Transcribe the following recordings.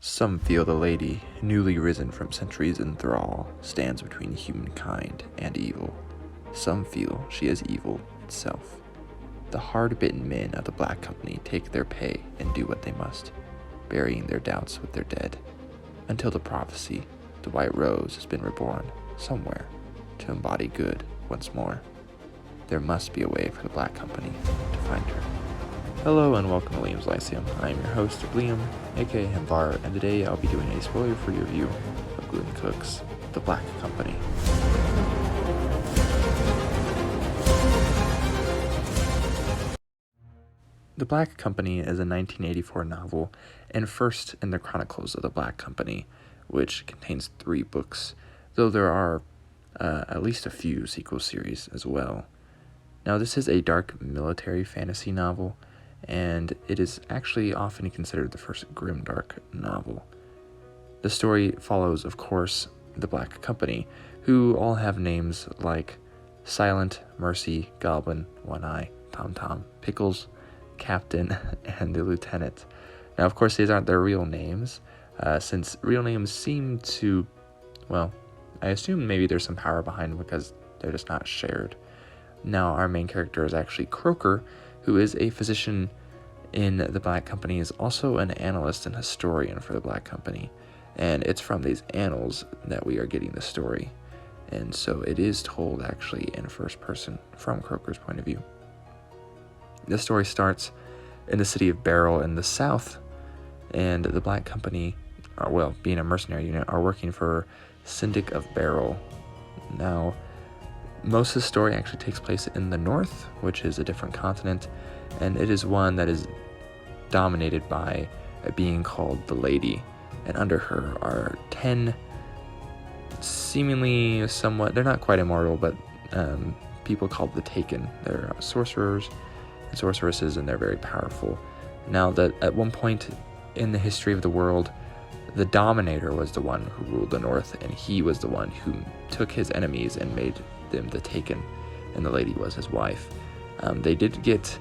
Some feel the lady, newly risen from centuries in thrall, stands between humankind and evil. Some feel she is evil itself. The hard-bitten men of the Balck Company take their pay and do what they must, burying their doubts with their dead, until the prophecy, the White Rose, has been reborn somewhere to embody good once more. There must be a way for the Balck Company to find her. Hello and welcome to Liam's Lyceum. I am your host, Liam, aka Himvar, and today I'll be doing a spoiler-free review of Glen Cook's The Balck Company. The Balck Company is a 1984 novel and first in the Chronicles of the Balck Company, which contains 3 books, though there are at least a few sequel series as well. Now, this is a dark military fantasy novel, and it is actually often considered the first grimdark novel. The story follows, of course, the Balck Company, who all have names like Silent, Mercy, Goblin, One Eye, Tom Tom, Pickles, Captain, and the Lieutenant. Now, of course, these aren't their real names, since real names seem to, well, I assume maybe there's some power behind them because they're just not shared. Now, our main character is actually Croker, who is a physician in the Balck Company, is also an analyst and historian for the Balck Company, and it's from these annals that we are getting the story, and so it is told actually in first person from Croker's point of view. The story starts in the city of Beryl in the south, and the Balck Company, being a mercenary unit, are working for Syndic of Beryl. Now, most of the story actually takes place in the north, which is a different continent, and it is one that is dominated by a being called the Lady, and under her are 10 seemingly somewhat, they're not quite immortal, but people called the Taken. They're sorcerers and sorceresses, and they're very powerful. Now, that at one point in the history of the world, the Dominator was the one who ruled the north, and he was the one who took his enemies and made them the Taken, and the Lady was his wife. They did get,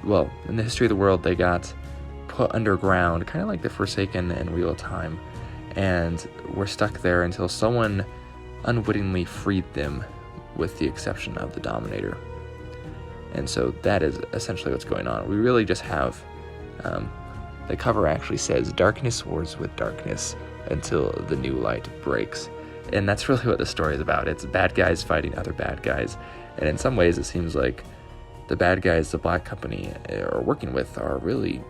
in the history of the world, they got put underground, kind of like the Forsaken and Wheel of Time, and were stuck there until someone unwittingly freed them, with the exception of the Dominator. And so that is essentially what's going on. We really just have, the cover actually says, "Darkness wars with darkness until the new light breaks." And that's really what the story is about. It's bad guys fighting other bad guys. And in some ways, it seems like the bad guys the Balck Company are working with are really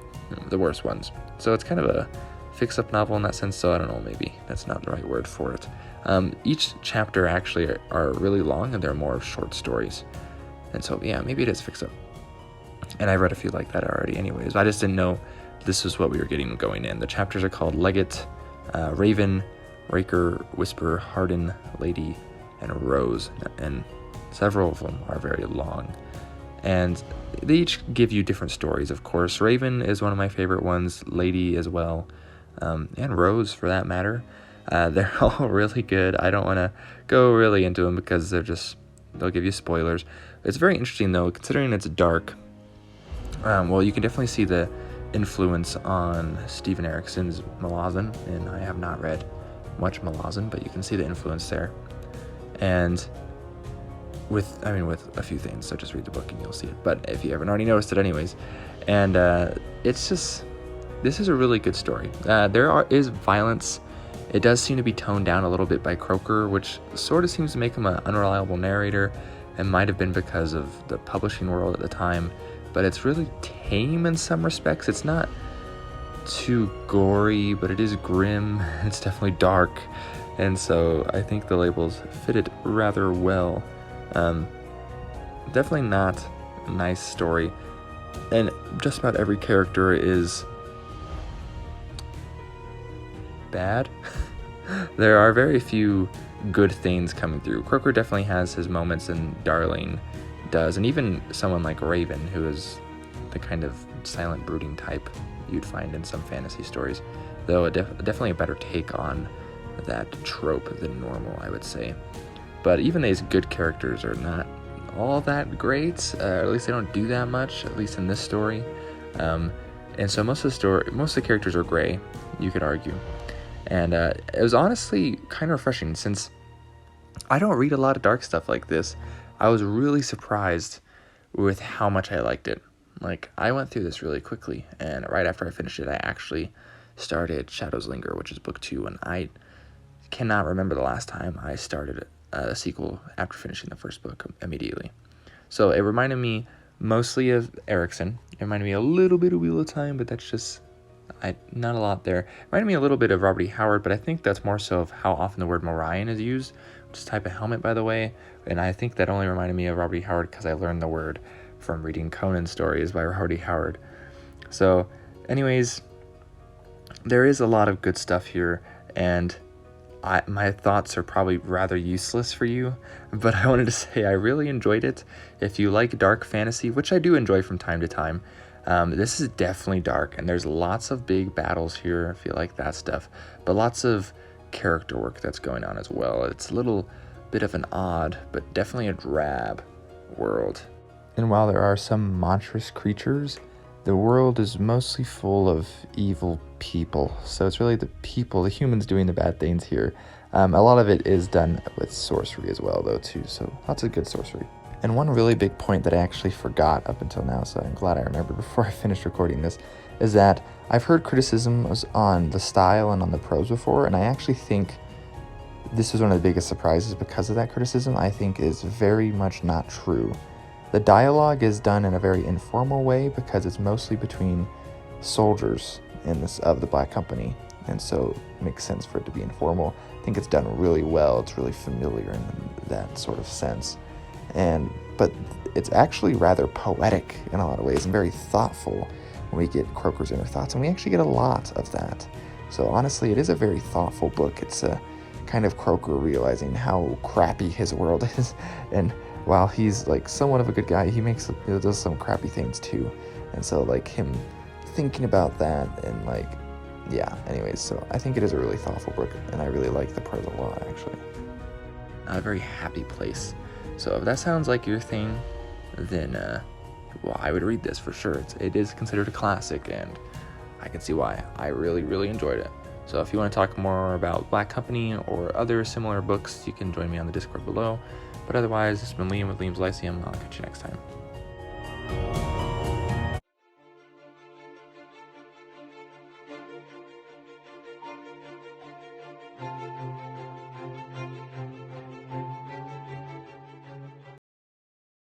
the worst ones. So it's kind of a fix-up novel in that sense, so I don't know, maybe that's not the right word for it. Each chapter actually are really long, and they're more of short stories. And so, yeah, maybe it is fix-up. And I've read a few like that already anyways. I just didn't know this was what we were getting going in. The chapters are called Legate, Raven, Raker, Whisper, Harden, Lady, and Rose, and several of them are very long. And they each give you different stories, of course. Raven is one of my favorite ones, Lady as well, and Rose for that matter. They're all really good. I don't want to go really into them because they'll give you spoilers. It's very interesting though, considering it's dark. You can definitely see the influence on Steven Erikson's Malazan, and I have not read much Malazan, but you can see the influence there. And with a few things, so just read the book and you'll see it. But if you haven't already noticed it anyways, and this is a really good story. There is violence. It does seem to be toned down a little bit by Croker, which sort of seems to make him an unreliable narrator. It might have been because of the publishing world at the time, but it's really tame in some respects. It's not too gory, but it is grim. It's definitely dark, and so I think the labels fit it rather well. Definitely not a nice story, and just about every character is bad. There are very few good things coming through. Croker definitely has his moments, and Darling does, and even someone like Raven, who is the kind of silent brooding type you'd find in some fantasy stories, though definitely a better take on that trope than normal, I would say. But even these good characters are not all that great, or at least they don't do that much, at least in this story. And so most of the characters are gray, you could argue. And it was honestly kind of refreshing, since I don't read a lot of dark stuff like this. I was really surprised with how much I liked it. Like, I went through this really quickly, and right after I finished it, I actually started Shadows Linger, which is book 2, and I cannot remember the last time I started a sequel after finishing the first book immediately. So it reminded me mostly of Erickson. It reminded me a little bit of Wheel of Time, but that's just not a lot there. It reminded me a little bit of Robert E. Howard, but I think that's more so of how often the word Morion is used, which is type of helmet, by the way. And I think that only reminded me of Robert E. Howard because I learned the word from reading Conan stories by Robert E. Howard. So anyways, there is a lot of good stuff here, and my thoughts are probably rather useless for you, but I wanted to say I really enjoyed it. If you like dark fantasy, which I do enjoy from time to time, this is definitely dark, and there's lots of big battles here if you like that stuff, but lots of character work that's going on as well. It's a little bit of an odd, but definitely a drab world. And while there are some monstrous creatures, the world is mostly full of evil people. So it's really the people, the humans, doing the bad things here. A lot of it is done with sorcery as well, though, too. So lots of good sorcery. And one really big point that I actually forgot up until now, so I'm glad I remembered before I finished recording this, is that I've heard criticisms on the style and on the prose before, and I actually think this was one of the biggest surprises because of that criticism. I think is very much not true. The dialogue is done in a very informal way because it's mostly between soldiers of the Balck Company, and so it makes sense for it to be informal. I think it's done really well. It's really familiar in that sort of sense, but it's actually rather poetic in a lot of ways and very thoughtful when we get Croker's inner thoughts, and we actually get a lot of that. So honestly, it is a very thoughtful book. It's a kind of Croker realizing how crappy his world is, and while he's like somewhat of a good guy, he does some crappy things too. And so like him thinking about that, and like, yeah, anyways, so I think it is a really thoughtful book, and I really like the prose a lot, actually. A very happy place. So if that sounds like your thing, then well, I would read this for sure. It is considered a classic, and I can see why. I really, really enjoyed it. So if you want to talk more about Balck Company or other similar books, you can join me on the Discord below. But otherwise, this has been Liam with Liam's Lyceum. I'll catch you next time.